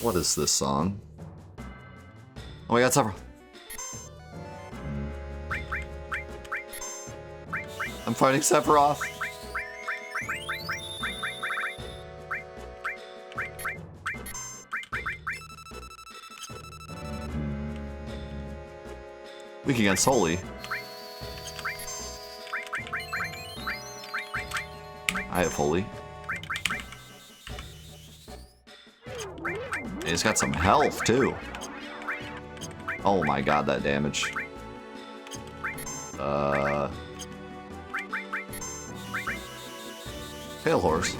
What is this song? Oh, we got several. I'm fighting Sephiroth. Weak against Holy. I have Holy. He's got some health, too. Oh my god, that damage. Pale Horse.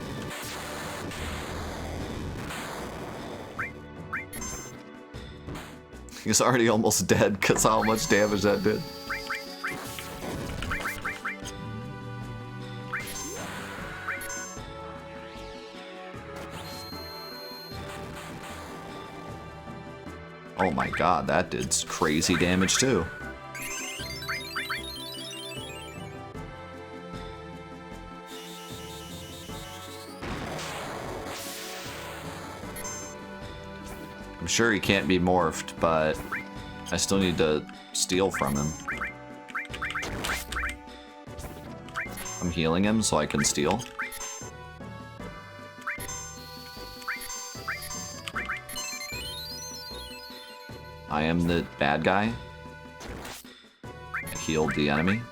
He's already almost dead because how much damage that did. Oh my god, that did crazy damage too. I'm sure he can't be morphed, but I still need to steal from him. I'm healing him so I can steal. I am the bad guy. I healed the enemy.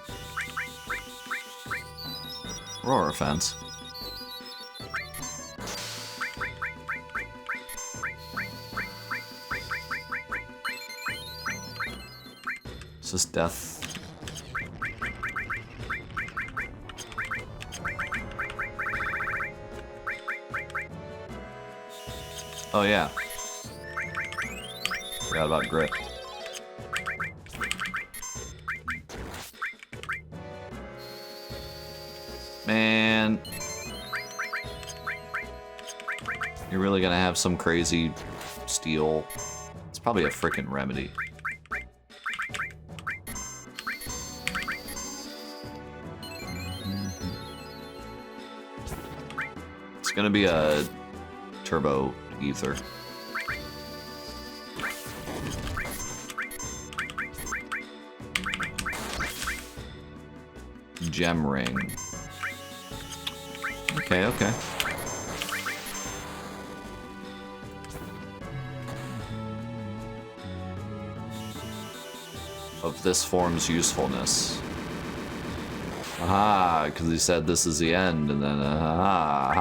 Roar offense. Is this death? Oh yeah. Forgot about Grit. Man. You're really gonna have some crazy steal. It's probably a frickin' remedy. It's gonna be a turbo ether. Gem ring. Okay, okay. Of this form's usefulness. Aha, because he said this is the end, and then aha,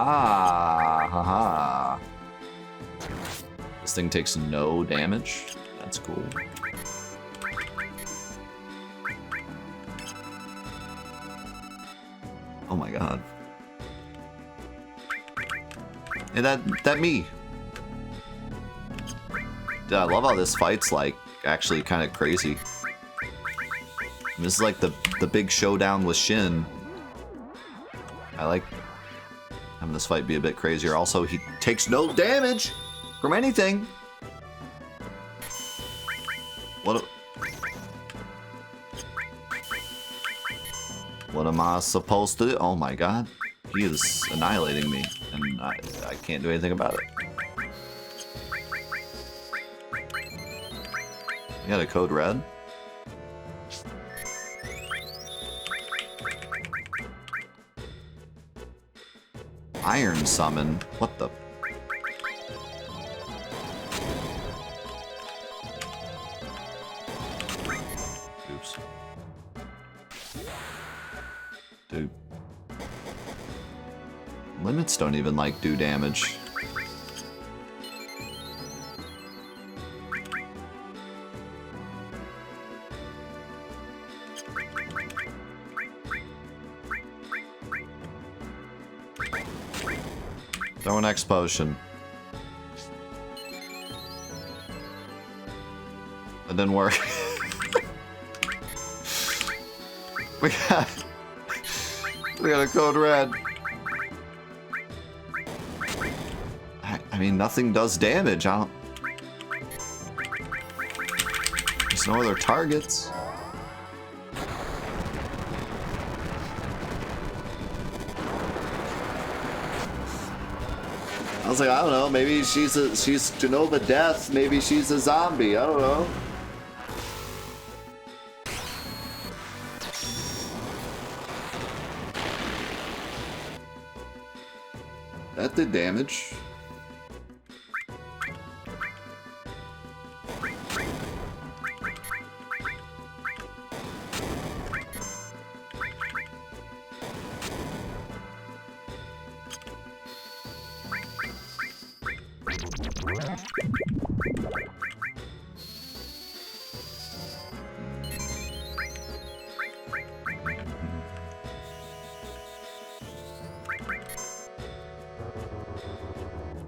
aha, aha. This thing takes no damage. That's cool. Oh my god. Hey, that me. Dude, I love how this fight's like actually kind of crazy. This is like the big showdown with Shin. I like having this fight be a bit crazier. Also, he takes no damage from anything. What am I supposed to do? Oh my god. He is annihilating me, and I can't do anything about it. You got a code red? Iron summon? What the? Oops. Dude. Limits don't even like do damage. Throw an X potion. That didn't work. we got a code red. I mean, nothing does damage. I don't. There's no other targets. I was like, I don't know, maybe she's Genova Death, maybe she's a zombie, I don't know. That did damage.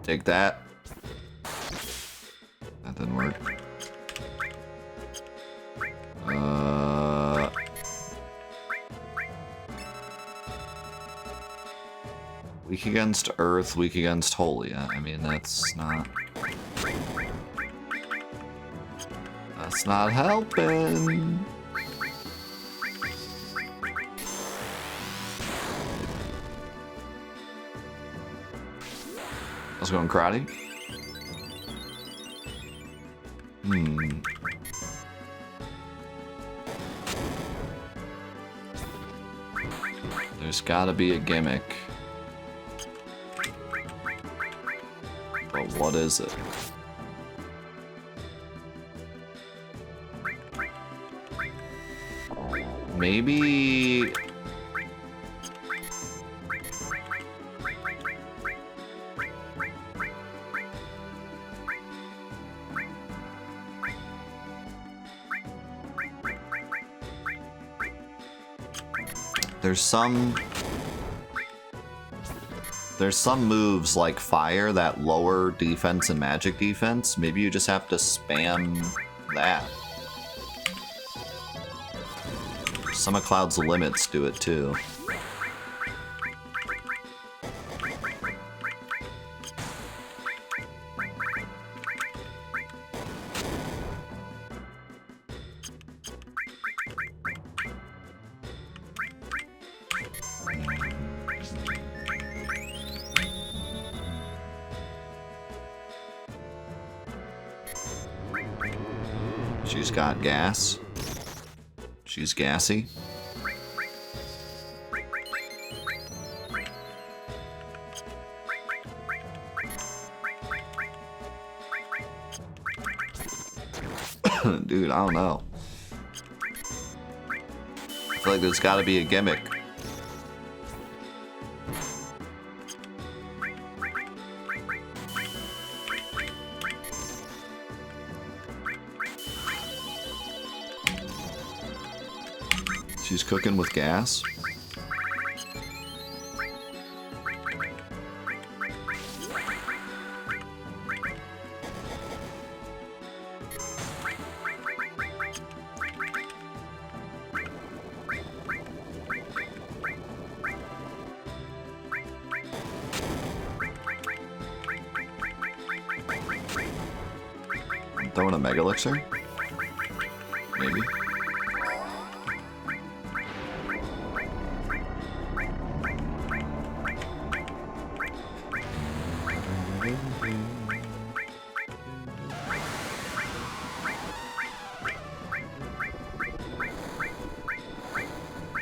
Take that. That didn't work. Weak against Earth, weak against Holy. I mean, that's not helping. I was going karate. There's gotta be a gimmick. But what is it? Maybe... There's some moves like fire that lower defense and magic defense. Maybe you just have to spam that. Some of Cloud's limits do it too. She's got gas. She's gassy. Dude, I don't know. I feel like there's gotta be a gimmick. She's cooking with gas. I'm throwing a Mega Elixir? Maybe.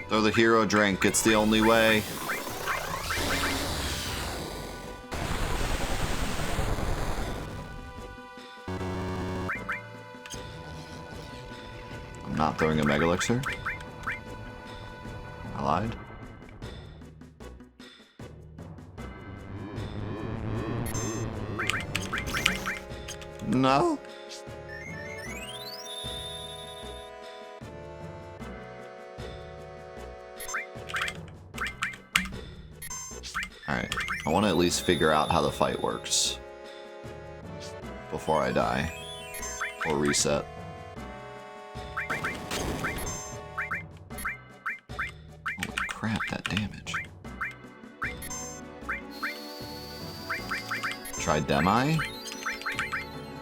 Throw the hero drink, it's the only way. I'm not throwing a Mega Elixir. I lied. No. Alright, I want to at least figure out how the fight works before I die or reset. Holy crap, that damage. Try Demi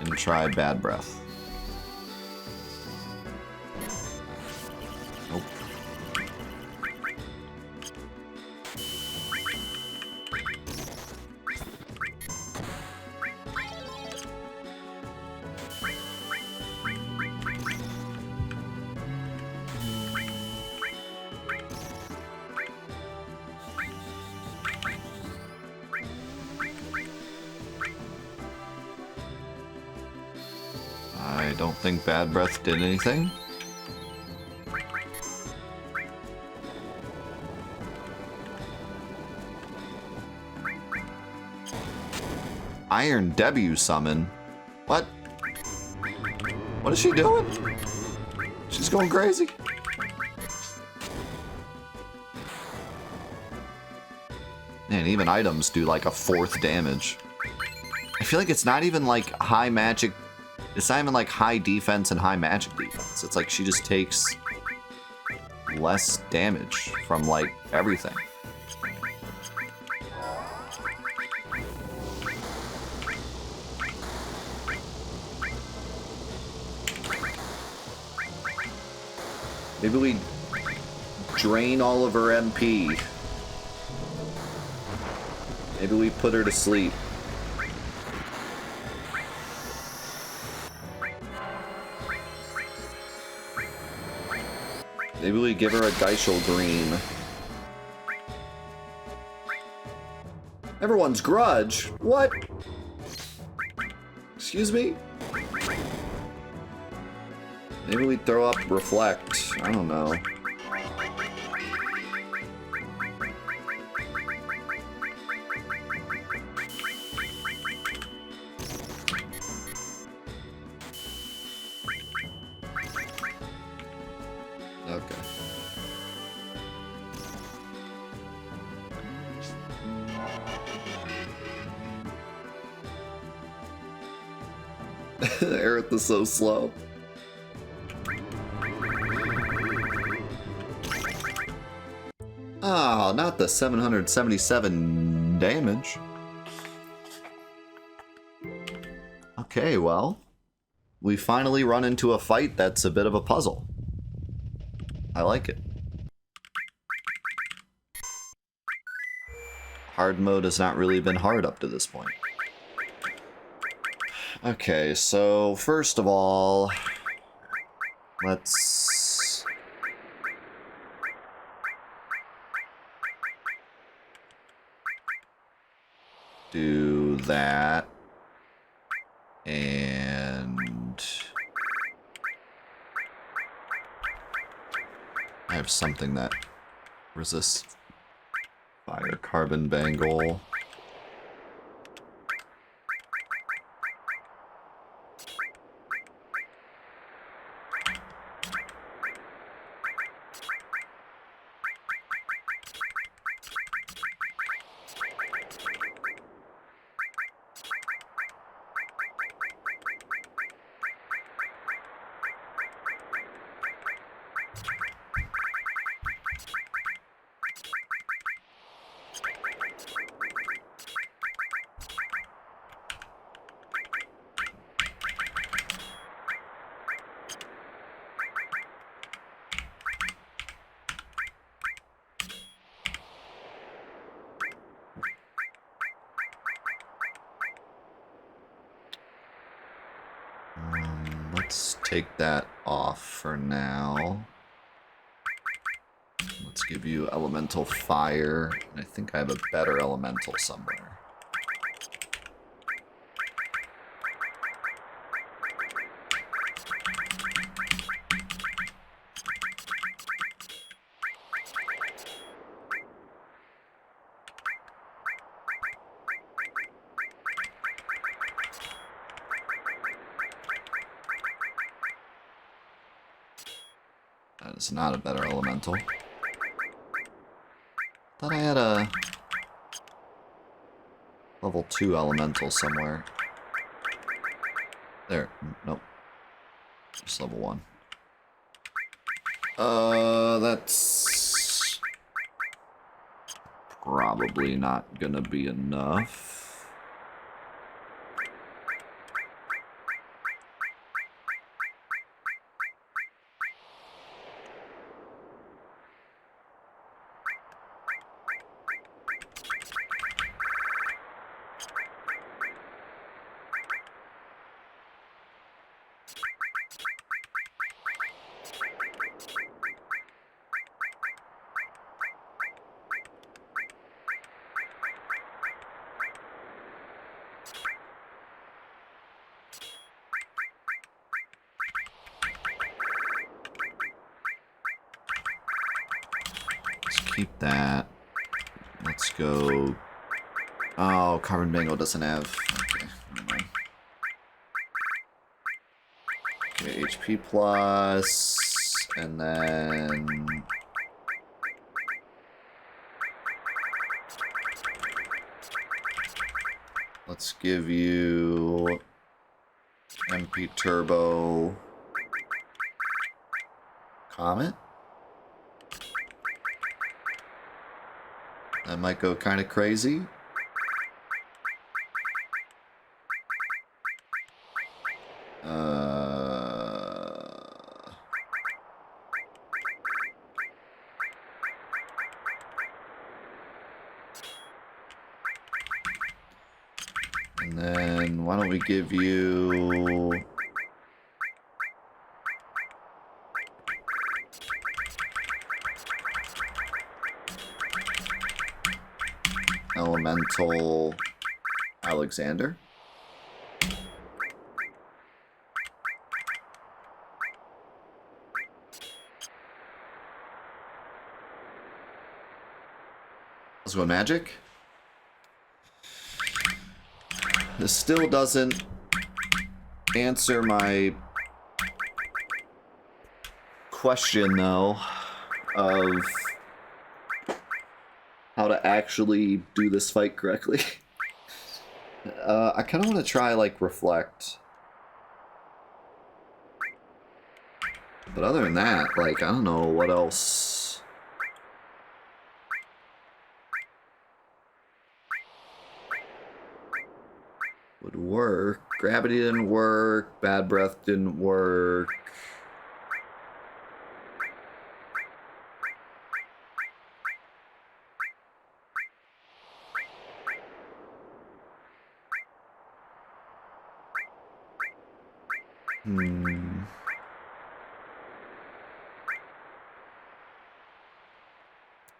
and try Bad Breath. Nope. think Bad Breath did anything. Iron Debut summon? What? What is she doing? She's going crazy. Man, even items do like a 4th damage. I feel like it's not even like high magic. It's not even like high defense and high magic defense. It's like she just takes less damage from like everything. Maybe we drain all of her MP. Maybe we put her to sleep. Maybe we give her a Geishel Green. Everyone's grudge? What? Excuse me? Maybe we throw up Reflect. I don't know. Okay. Aerith is so slow. Oh, not the 777 damage. Okay, well, we finally run into a fight that's a bit of a puzzle. I like it. Hard mode has not really been hard up to this point. Okay, so first of all, let's do that. And I have something that resists fire. Carbon Bangle. Let's take that off for now. Let's give you Elemental Fire. I think I have a better Elemental somewhere. That is not a better elemental. Thought I had a level 2 elemental somewhere. There. Nope. Just level 1. That's probably not gonna be enough. keep that. Let's go... Oh, Carbon Bango doesn't have... Okay, never mind. Okay, HP plus... And then... Let's give you... MP Turbo... Comet? That might go kind of crazy. And then why don't we give you... Elemental Alexander. Let's go magic. This still doesn't answer my question, though, of how to actually do this fight correctly. I kind of want to try, like, Reflect. But other than that, like, I don't know what else. Would work. Gravity didn't work. Bad Breath didn't work.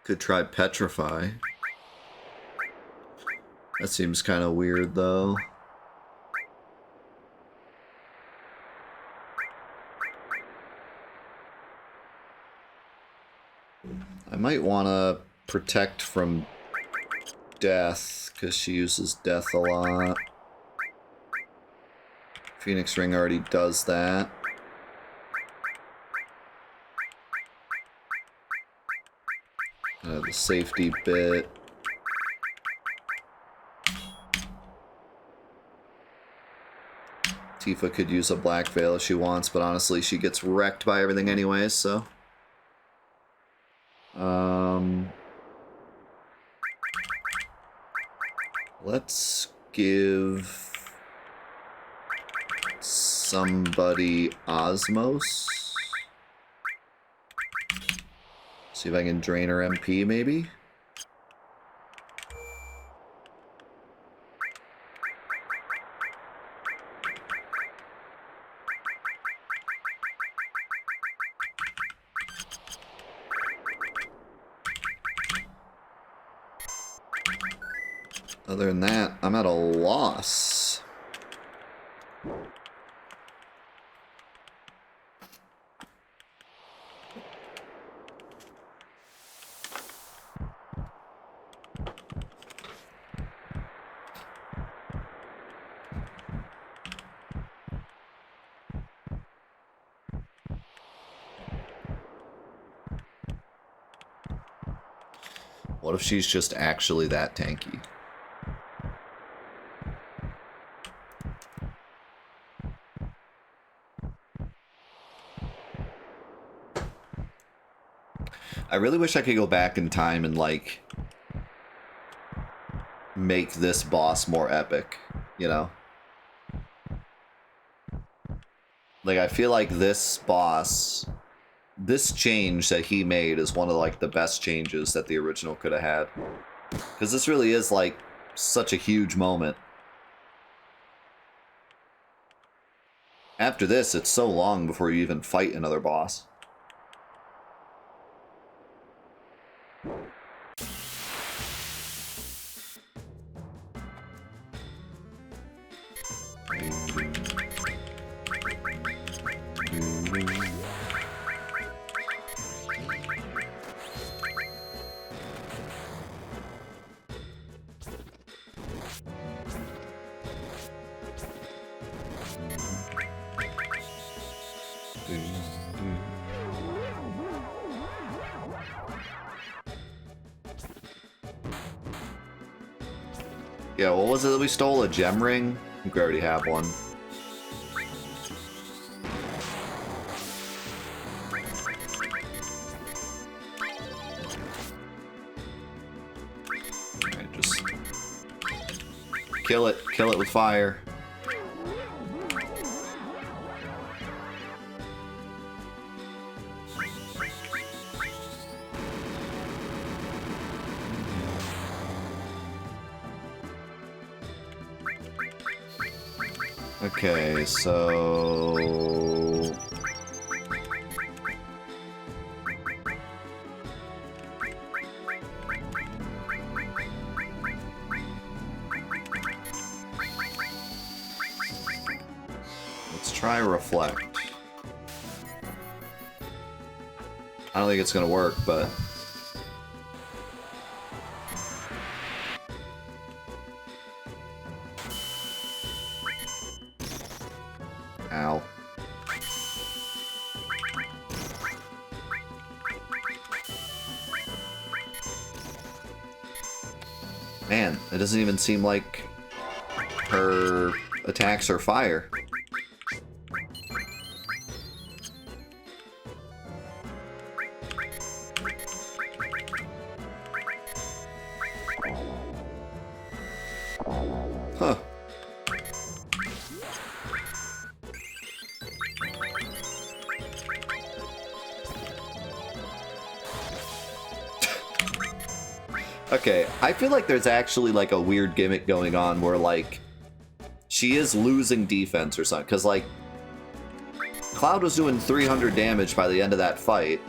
Could try Petrify. That seems kind of weird, though. I might want to protect from death, because she uses death a lot. Phoenix Ring already does that. The safety bit. Tifa could use a Black Veil if she wants, but honestly, she gets wrecked by everything anyways, so... Let's give somebody Osmos. See if I can drain her MP, maybe? Other than that, I'm at a loss. What if she's just actually that tanky? I really wish I could go back in time and, like, make this boss more epic, you know? Like, I feel like this boss, this change that he made is one of, like, the best changes that the original could have had. Because this really is, like, such a huge moment. After this, it's so long before you even fight another boss. Yeah, what was it that we stole? A gem ring? I think we already have one. Alright, just kill it with fire. Okay, so... let's try reflect. I don't think it's gonna work, but... Ow. Man, it doesn't even seem like her attacks are fire. Huh. Okay, I feel like there's actually like a weird gimmick going on where like she is losing defense or something, because like Cloud was doing 300 damage by the end of that fight.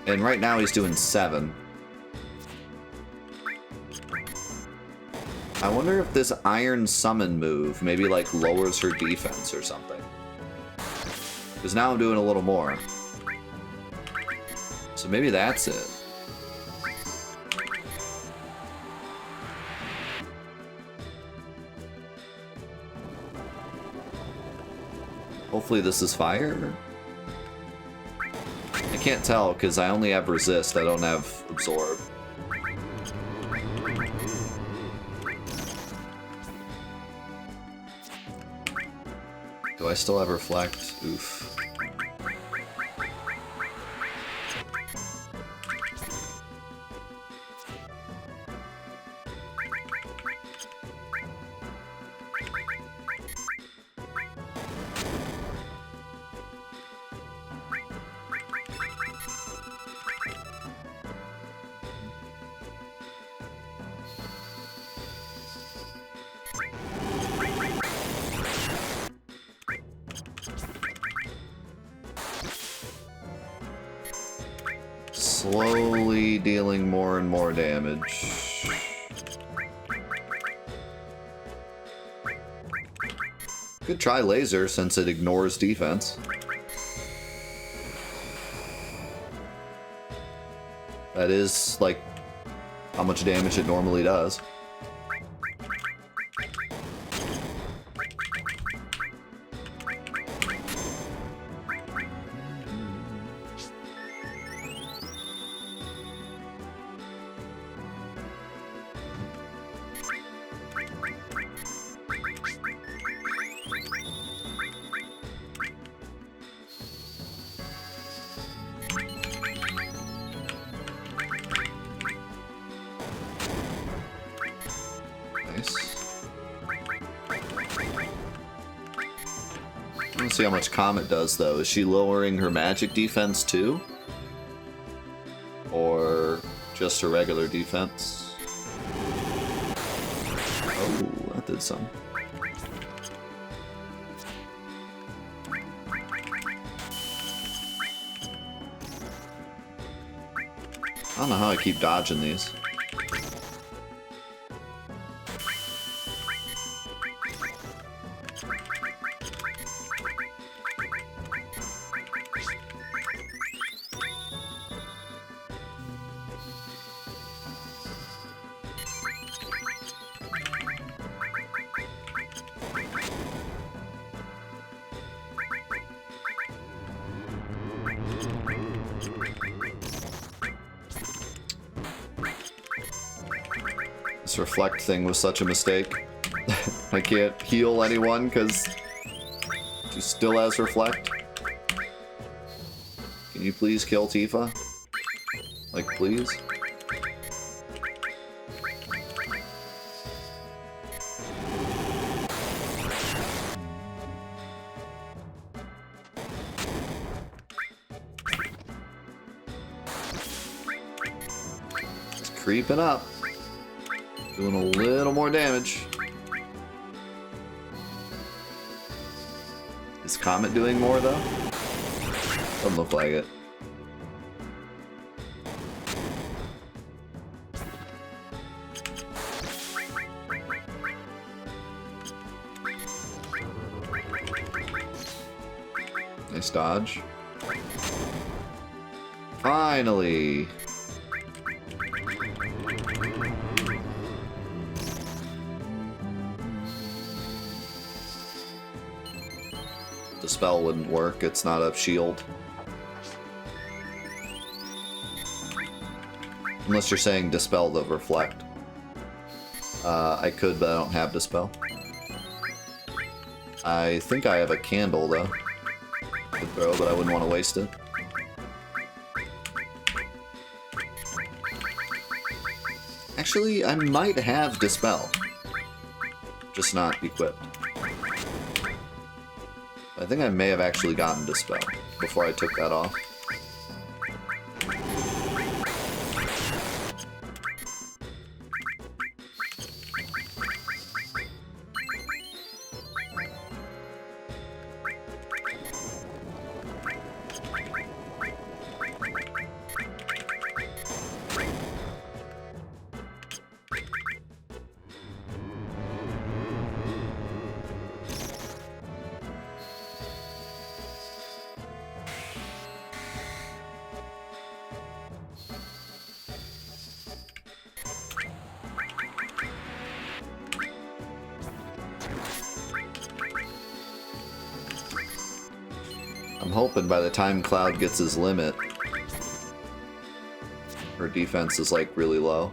And right now he's doing 7. I wonder if this Iron Summon move maybe like lowers her defense or something. Because now I'm doing a little more. So maybe that's it. Hopefully this is fire. I can't tell because I only have resist, I don't have absorb. Do I still have reflect? Oof. Slowly dealing more and more damage. Could try laser since it ignores defense. That is like how much damage it normally does. Let's see how much Comet does, though. Is she lowering her magic defense, too? Or just her regular defense? Oh, that did some. I don't know how I keep dodging these. This reflect thing was such a mistake. I can't heal anyone because she still has reflect. Can you please kill Tifa? Like, please? It's creeping up. Doing a little more damage. Is Comet doing more, though? Doesn't look like it. Nice dodge. Finally! The spell wouldn't work, it's not a shield. Unless you're saying dispel the reflect. I could, but I don't have dispel. I think I have a candle, though. Could throw, but I wouldn't want to waste it. Actually, I might have dispel. Just not equipped. I think I may have actually gotten dispel before I took that off. I'm hoping by the time Cloud gets his limit, her defense is like really low.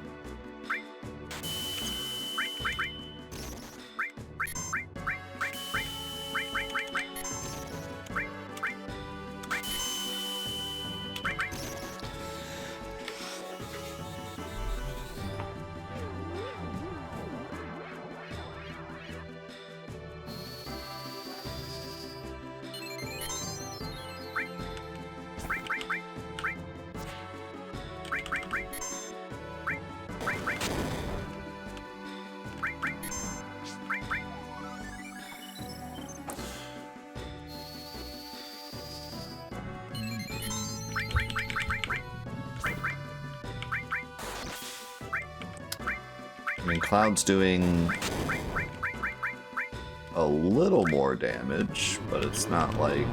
I mean, Cloud's doing a little more damage, but it's not like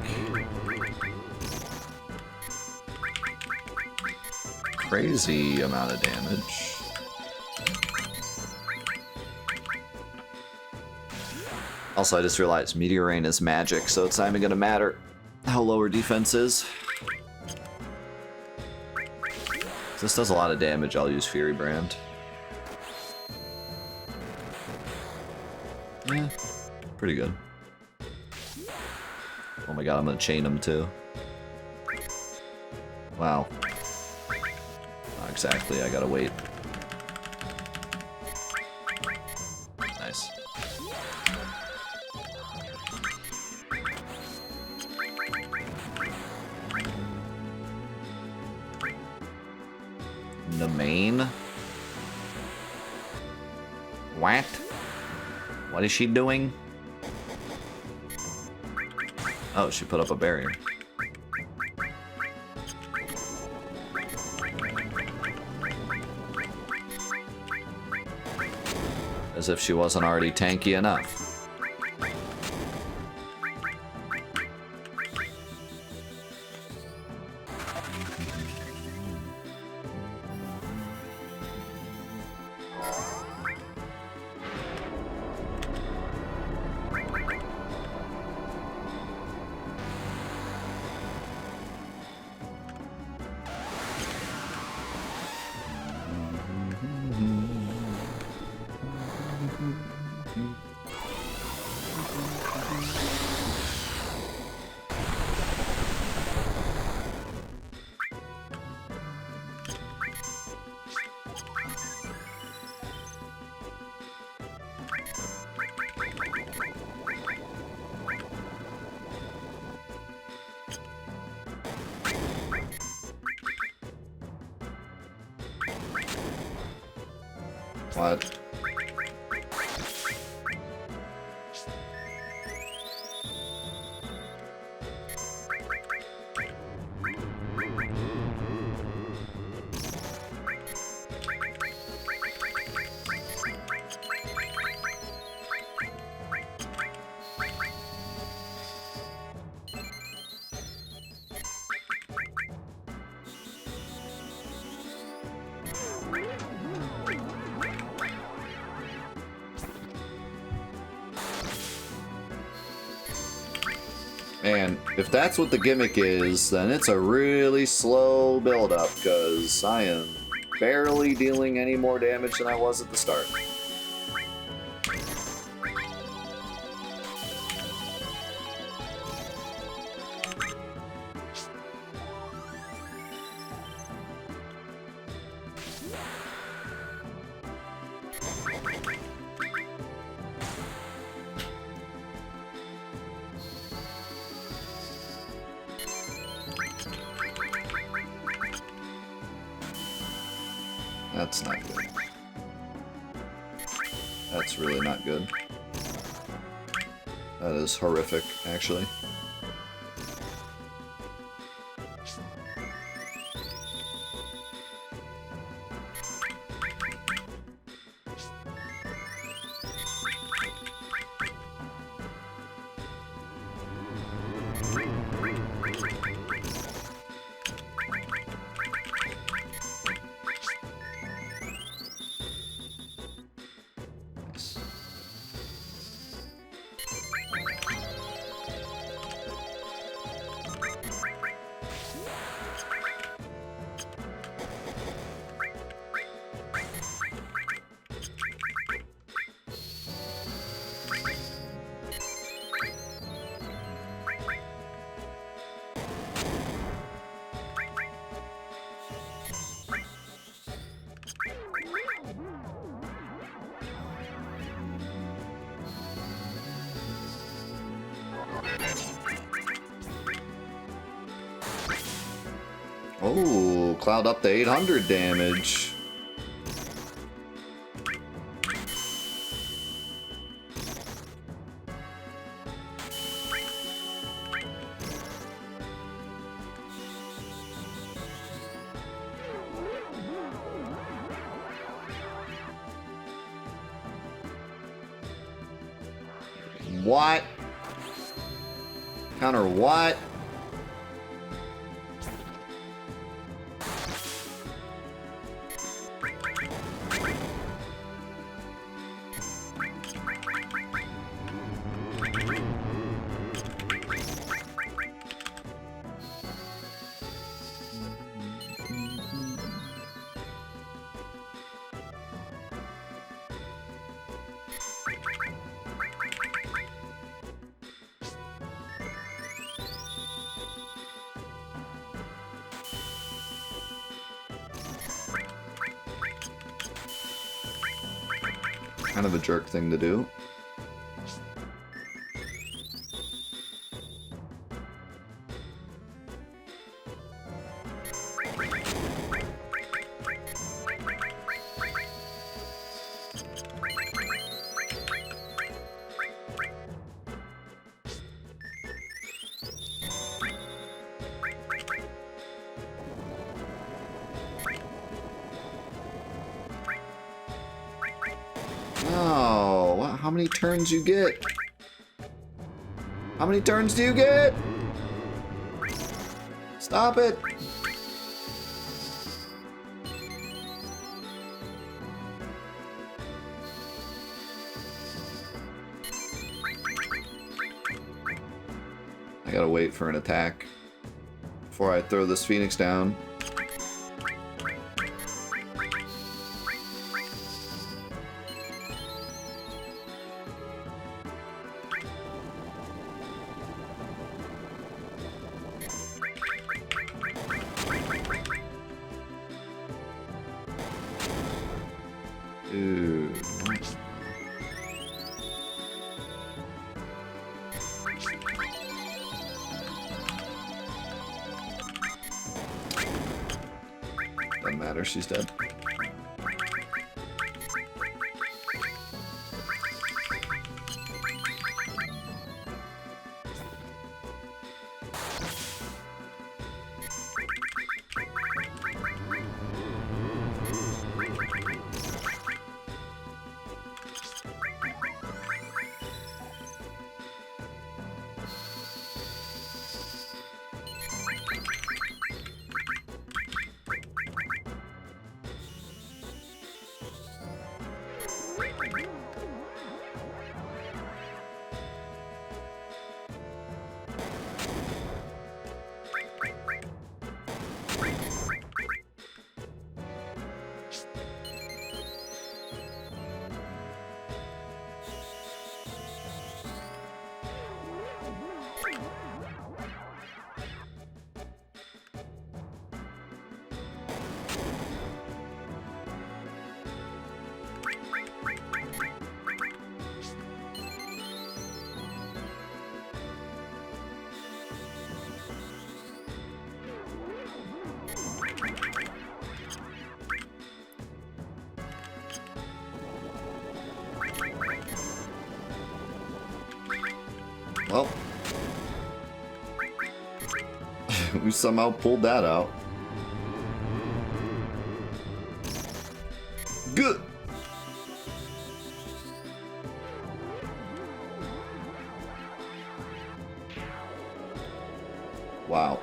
crazy amount of damage. Also, I just realized Meteor Rain is magic, so it's not even gonna matter how low her defense is. If this does a lot of damage, I'll use Fury Brand. Yeah, pretty good. Oh my god, I'm gonna chain him too. Wow. Not exactly, I gotta wait. Nice. The main? What? What is she doing? Oh, she put up a barrier. As if she wasn't already tanky enough. What? Man, if that's what the gimmick is, then it's a really slow build-up, because I am barely dealing any more damage than I was at the start. That's not good. That's really not good. That is horrific, actually. Oh, Cloud up to 800 damage. What? Counter what? Kind of a jerk thing to do. Oh, how many turns you get? How many turns do you get? Stop it! I gotta wait for an attack before I throw this Phoenix down. Dude. Doesn't matter, she's dead. Well, we somehow pulled that out. Good. Wow.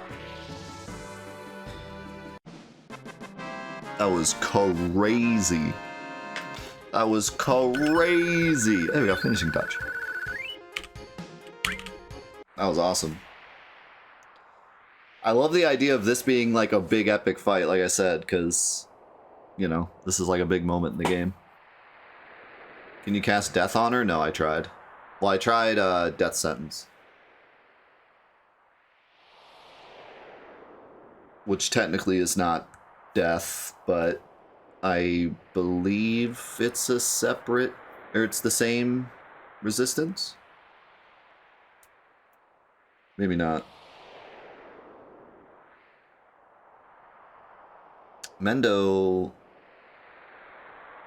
That was crazy. That was crazy. There we go, finishing touch. That was awesome. I love the idea of this being like a big epic fight, like I said, because, you know, this is like a big moment in the game. Can you cast Death on her? No, I tried. Well, I tried Death Sentence. Which technically is not death, but I believe it's a separate, or it's the same resistance? Maybe not. Mendo...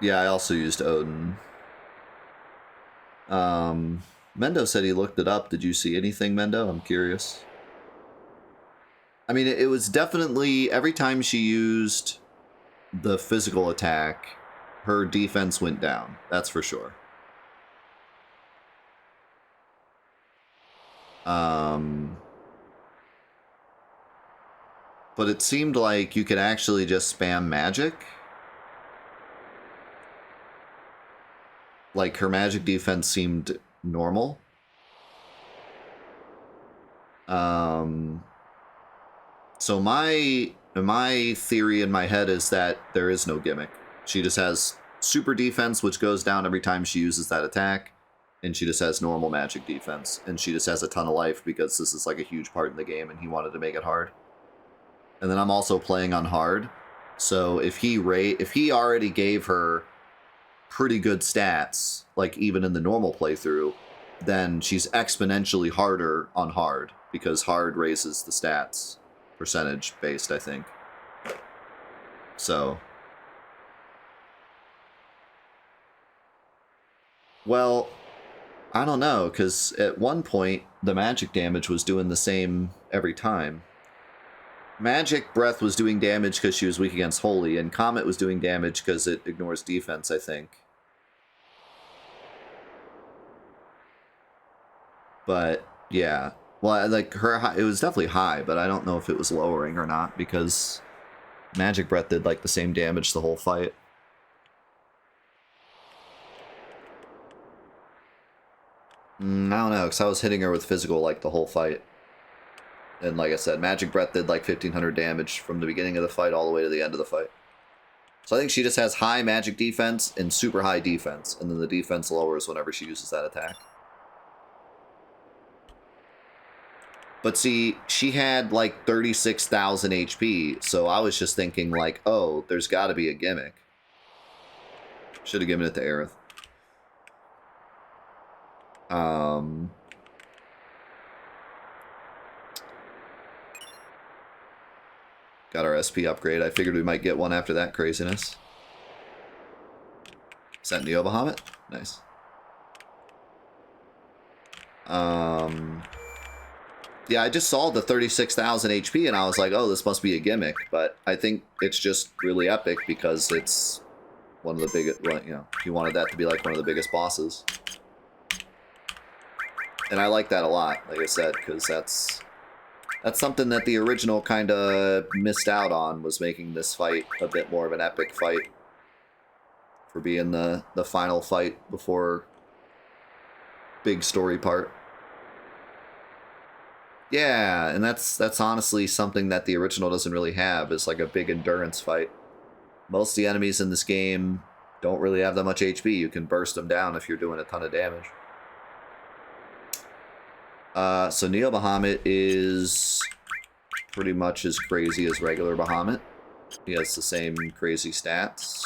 Yeah, I also used Odin. Mendo said he looked it up. Did you see anything, Mendo? I'm curious. I mean, it was definitely... Every time she used the physical attack, her defense went down. That's for sure. But it seemed like you could actually just spam magic. Like, her magic defense seemed normal. So my theory in my head is that there is no gimmick. She just has super defense, which goes down every time she uses that attack, and she just has normal magic defense, and she just has a ton of life because this is like a huge part in the game, and he wanted to make it hard. And then I'm also playing on hard, so if he already gave her pretty good stats, like even in the normal playthrough, then she's exponentially harder on hard, because hard raises the stats percentage based, I think. So, well, I don't know, because at one point the magic damage was doing the same every time. Magic Breath was doing damage because she was weak against Holy, and Comet was doing damage because it ignores defense, I think. But, yeah. Well, like, it was definitely high, but I don't know if it was lowering or not, because Magic Breath did, like, the same damage the whole fight. I don't know, because I was hitting her with physical, like, the whole fight. And like I said, Magic Breath did like 1,500 damage from the beginning of the fight all the way to the end of the fight. So I think she just has high magic defense and super high defense, and then the defense lowers whenever she uses that attack. But see, she had like 36,000 HP, so I was just thinking like, oh, there's got to be a gimmick. Should have given it to Aerith. Got our SP upgrade. I figured we might get one after that craziness. Sent Neo Bahamut? Nice. Yeah, I just saw the 36,000 HP and I was like, oh, this must be a gimmick. But I think it's just really epic because it's one of the biggest, well, you know, he wanted that to be like one of the biggest bosses. And I like that a lot, like I said, because that's something that the original kind of missed out on, was making this fight a bit more of an epic fight. For being the final fight before big story part. Yeah, and that's honestly something that the original doesn't really have, is like a big endurance fight. Most of the enemies in this game don't really have that much HP. You can burst them down if you're doing a ton of damage. So Neo Bahamut is pretty much as crazy as regular Bahamut. He has the same crazy stats.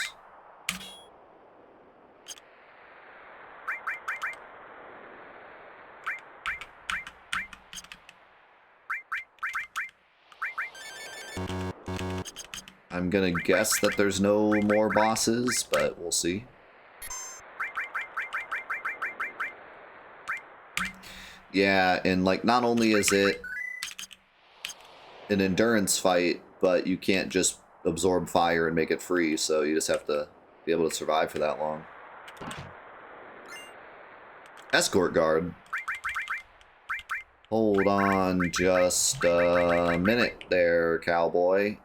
I'm gonna guess that there's no more bosses, but we'll see. Yeah, and like not only is it an endurance fight, but you can't just absorb fire and make it free, so you just have to be able to survive for that long. Escort guard. Hold on just a minute there, cowboy.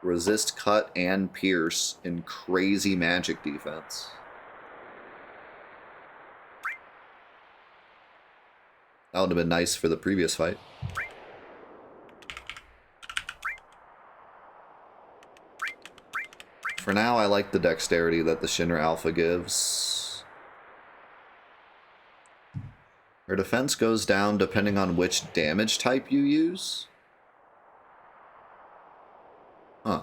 Resist cut and pierce in crazy magic defense. That would have been nice for the previous fight. For now, I like the dexterity that the Shinra Alpha gives. Her defense goes down depending on which damage type you use. Huh.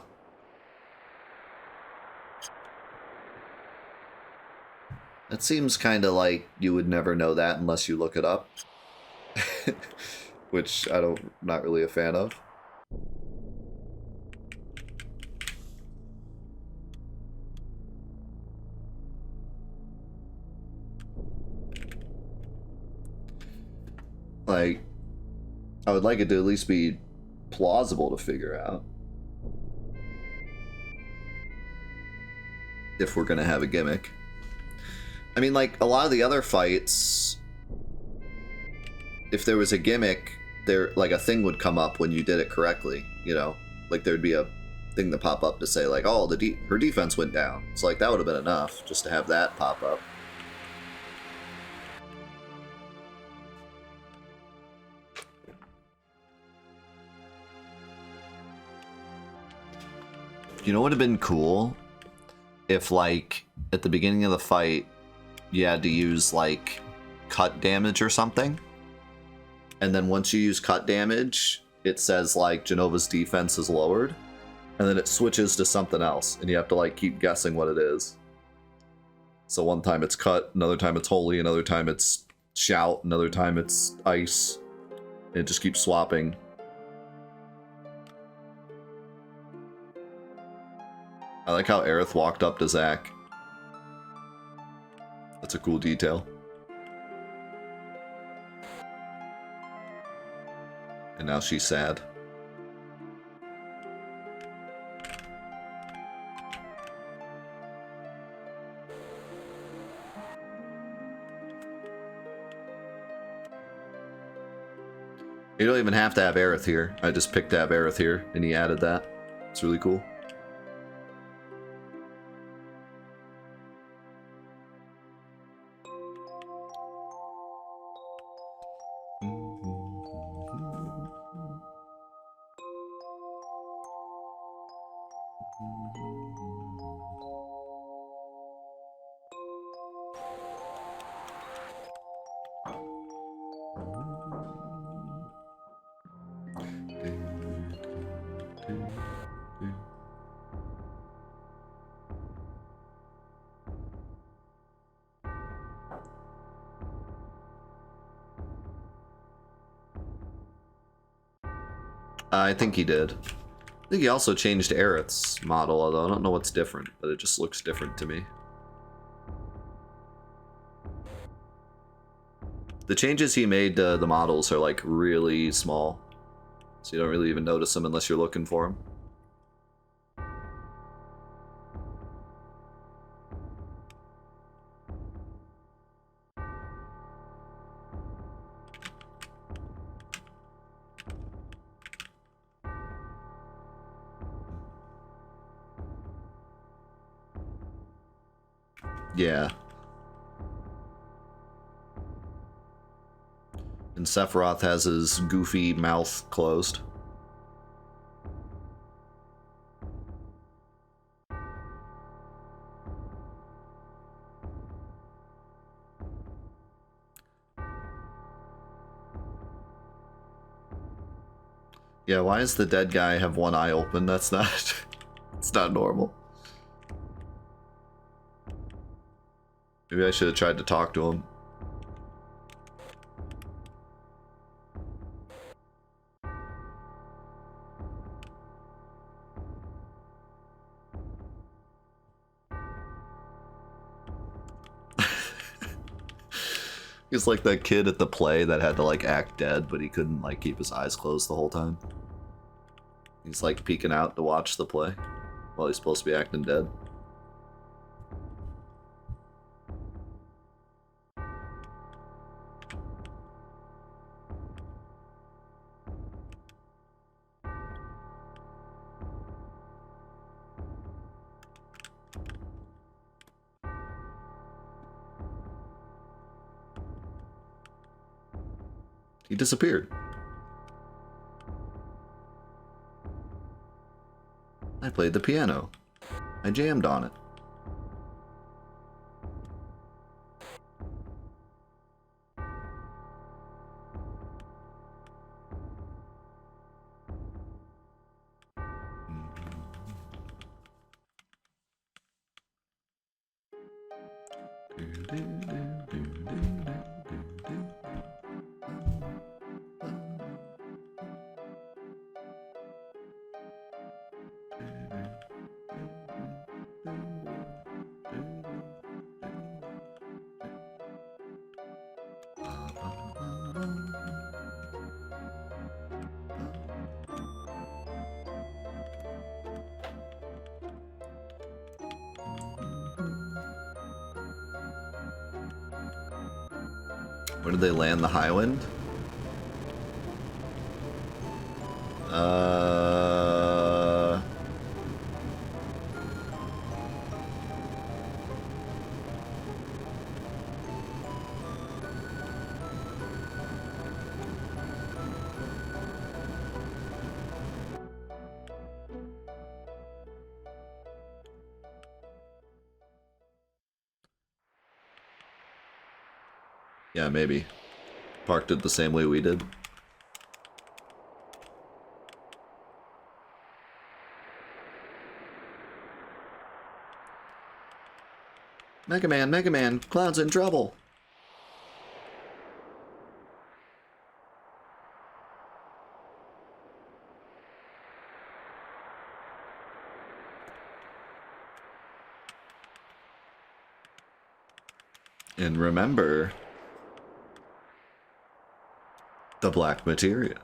That seems kind of like you would never know that unless you look it up. Which not really a fan of. Like, I would like it to at least be plausible to figure out. If we're gonna have a gimmick. I mean, like, a lot of the other fights, if there was a gimmick, like, a thing would come up when you did it correctly, you know? Like, there'd be a thing to pop up to say, like, oh, her defense went down. So, like, that would have been enough, just to have that pop up. You know what would have been cool? If, like, at the beginning of the fight, you had to use, like, cut damage or something. And then once you use cut damage, it says, like, Genova's defense is lowered. And then it switches to something else. And you have to, like, keep guessing what it is. So one time it's cut, another time it's holy, another time it's shout, another time it's ice. And it just keeps swapping. I like how Aerith walked up to Zack. That's a cool detail. And now she's sad. You don't even have to have Aerith here. I just picked to have Aerith here, and he added that. It's really cool. I think he did. I think he also changed Aerith's model, although I don't know what's different, but it just looks different to me. The changes he made to the models are like really small, so you don't really even notice them unless you're looking for them. Yeah. And Sephiroth has his goofy mouth closed. Yeah, why does the dead guy have one eye open? That's not... it's not normal. Maybe I should have tried to talk to him. He's like that kid at the play that had to like act dead, but he couldn't like keep his eyes closed the whole time. He's like peeking out to watch the play while he's supposed to be acting dead. He disappeared. I played the piano. I jammed on it. Where did they land the high wind? Yeah, maybe. Parked it the same way we did. Mega Man, Cloud's in trouble. And remember, the black materia.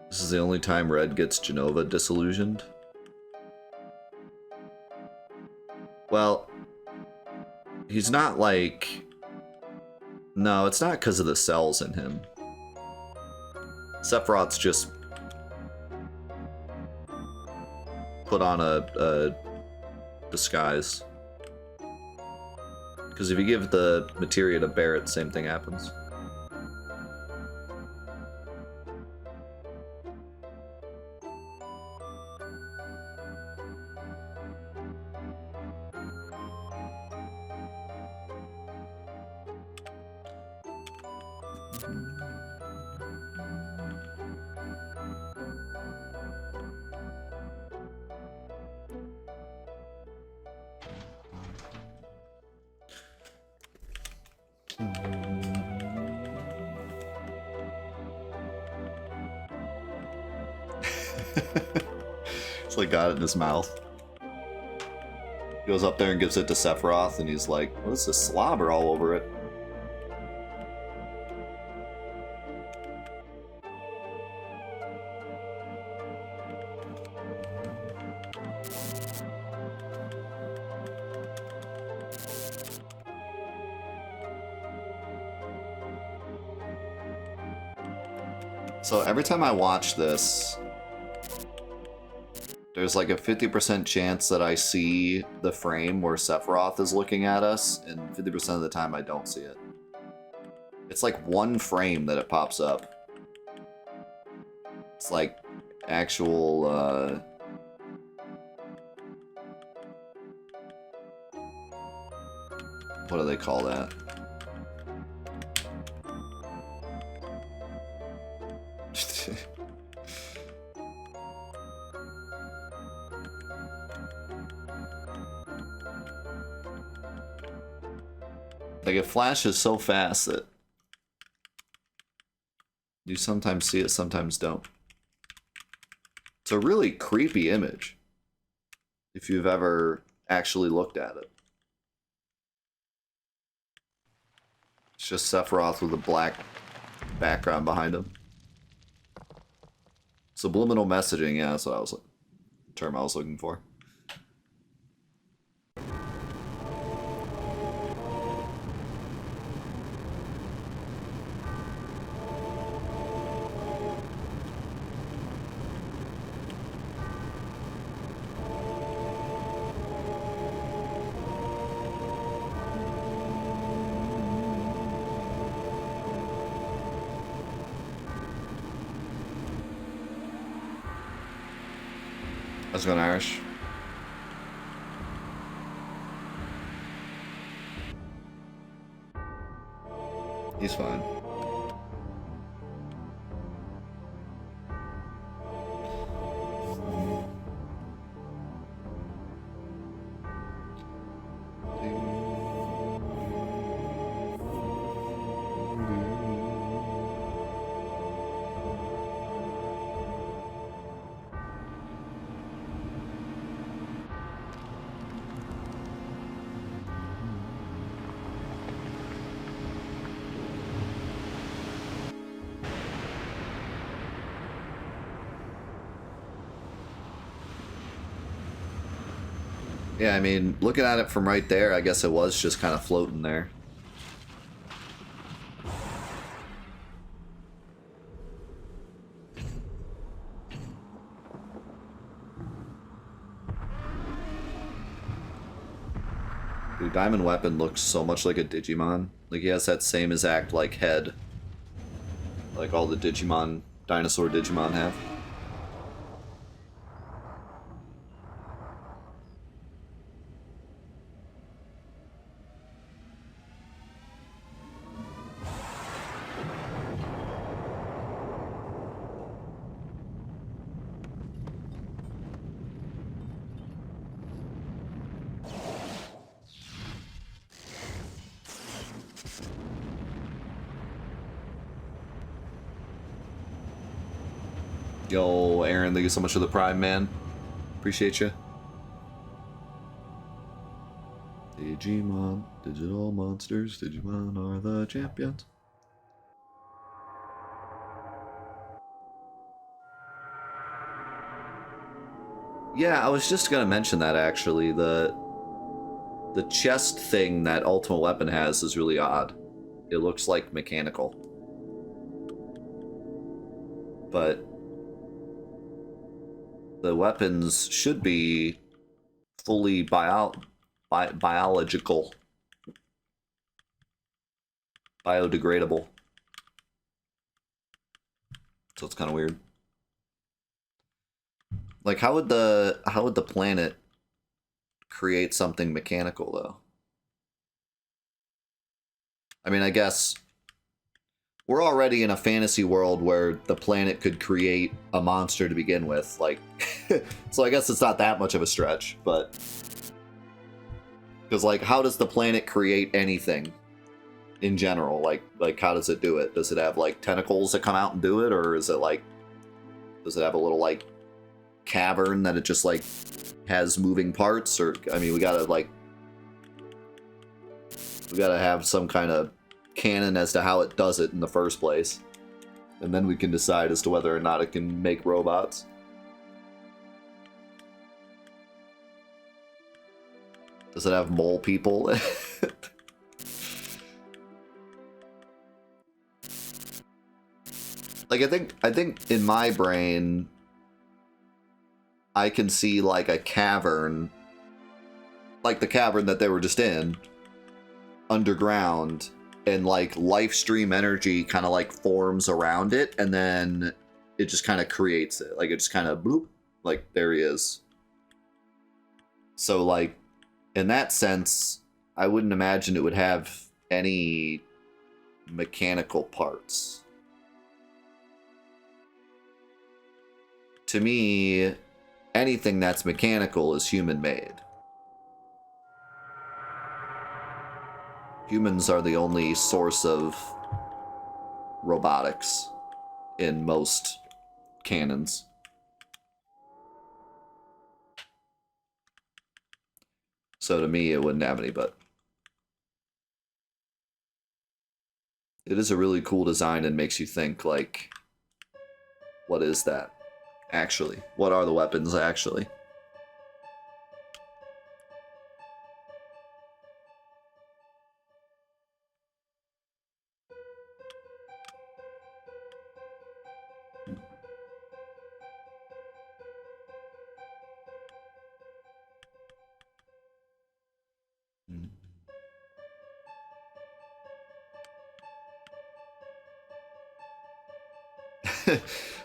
This is the only time Red gets Genova disillusioned. Well, he's not like... No, it's not because of the cells in him. Sephiroth's just put on a disguise. Because if you give the materia to Barret, same thing happens. It's like got it in his mouth. He goes up there and gives it to Sephiroth, and he's like, what is this slobber all over it? So every time I watch this, there's like a 50% chance that I see the frame where Sephiroth is looking at us, and 50% of the time I don't see it. It's like one frame that it pops up. It's like actual, what do they call that? Like, it flashes so fast that you sometimes see it, sometimes don't. It's a really creepy image, if you've ever actually looked at it. It's just Sephiroth with a black background behind him. Subliminal messaging, yeah, that's what I was term I was looking for. Let's go Irish. He's fine. Yeah, I mean, looking at it from right there, I guess it was just kind of floating there. Dude, Diamond Weapon looks so much like a Digimon. Like, he has that same exact, like, head. Like all the Digimon, dinosaur Digimon have. Yo, Aaron, thank you so much for the Prime, man. Appreciate you. Digimon, digital monsters, Digimon are the champions. Yeah, I was just gonna mention that actually. The chest thing that Ultimate Weapon has is really odd. It looks like mechanical. But the weapons should be fully biological. Biodegradable. So it's kind of weird. Like, how would the planet create something mechanical, though? I mean, I guess we're already in a fantasy world where the planet could create a monster to begin with, like, so I guess it's not that much of a stretch, but because, like, how does the planet create anything in general? Like how does it do it? Does it have like tentacles that come out and do it, or is it like, does it have a little like cavern that it just like has moving parts? Or I mean, we gotta have some kind of canon as to how it does it in the first place, and then we can decide as to whether or not it can make robots. Does it have mole people? Like, I think in my brain I can see like a cavern, like the cavern that they were just in, underground, and like life stream energy kind of like forms around it, and then it just kind of creates it. Like, it just kind of bloop, like there he is. So like, in that sense, I wouldn't imagine it would have any mechanical parts. To me, anything that's mechanical is human-made. Humans are the only source of robotics in most canons. So to me, it wouldn't have any, but it is a really cool design and makes you think, like, what is that actually? What are the weapons actually?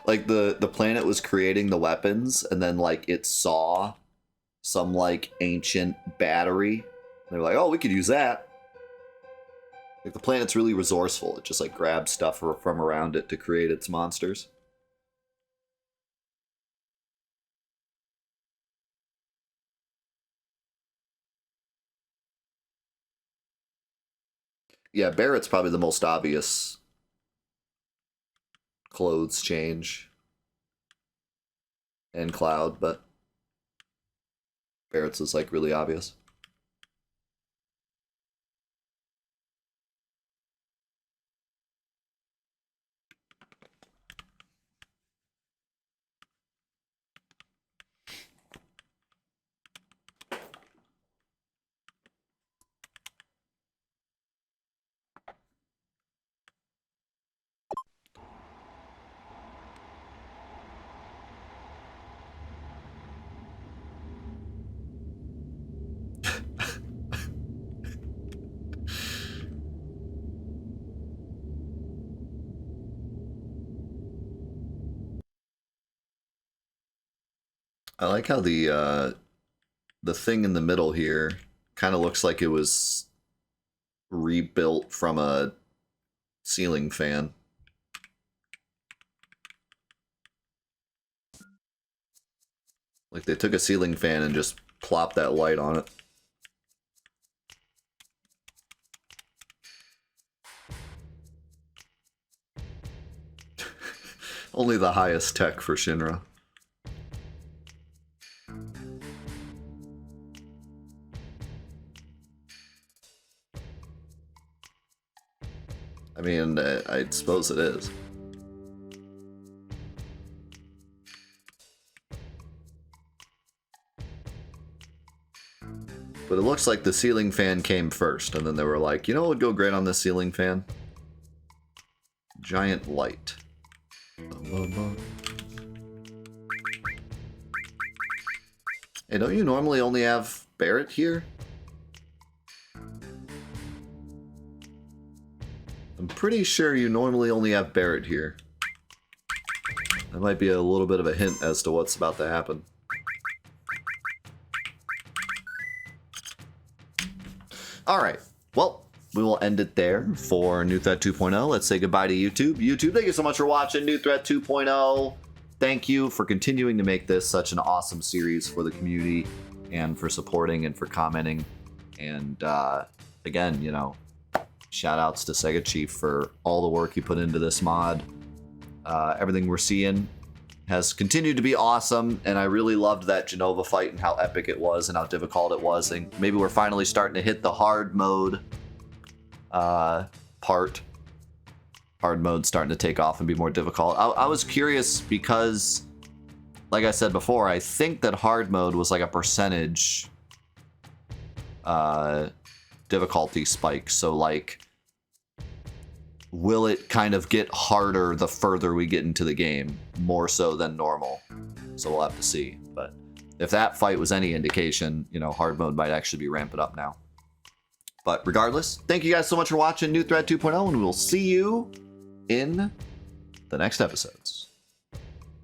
Like the planet was creating the weapons, and then like it saw some like ancient battery. They were like, "Oh, we could use that." Like the planet's really resourceful. It just like grabs stuff from around it to create its monsters. Yeah, Barrett's probably the most obvious clothes change. And Cloud, but Barrett's is like really obvious. I like how the thing in the middle here kind of looks like it was rebuilt from a ceiling fan. Like they took a ceiling fan and just plopped that light on it. Only the highest tech for Shinra. I mean, I suppose it is. But it looks like the ceiling fan came first, and then they were like, you know what would go great on this ceiling fan? Giant light. Hey, don't you normally only have Barrett here? I'm pretty sure you normally only have Barrett here. That might be a little bit of a hint as to what's about to happen. Alright, well, we will end it there for New Threat 2.0. Let's say goodbye to YouTube. YouTube, thank you so much for watching New Threat 2.0. Thank you for continuing to make this such an awesome series for the community and for supporting and for commenting. And again, you know, shout outs to Sega Chief for all the work you put into this mod. Everything we're seeing has continued to be awesome, and I really loved that Genova fight and how epic it was and how difficult it was. And maybe we're finally starting to hit the hard mode part. Hard mode starting to take off and be more difficult. I was curious because, like I said before, I think that hard mode was like a percentage difficulty spike. So like, will it kind of get harder the further we get into the game, more so than normal? So we'll have to see. But if that fight was any indication, you know, hard mode might actually be ramping up now. But regardless, thank you guys so much for watching New Threat 2.0, and we'll see you in the next episodes.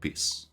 Peace.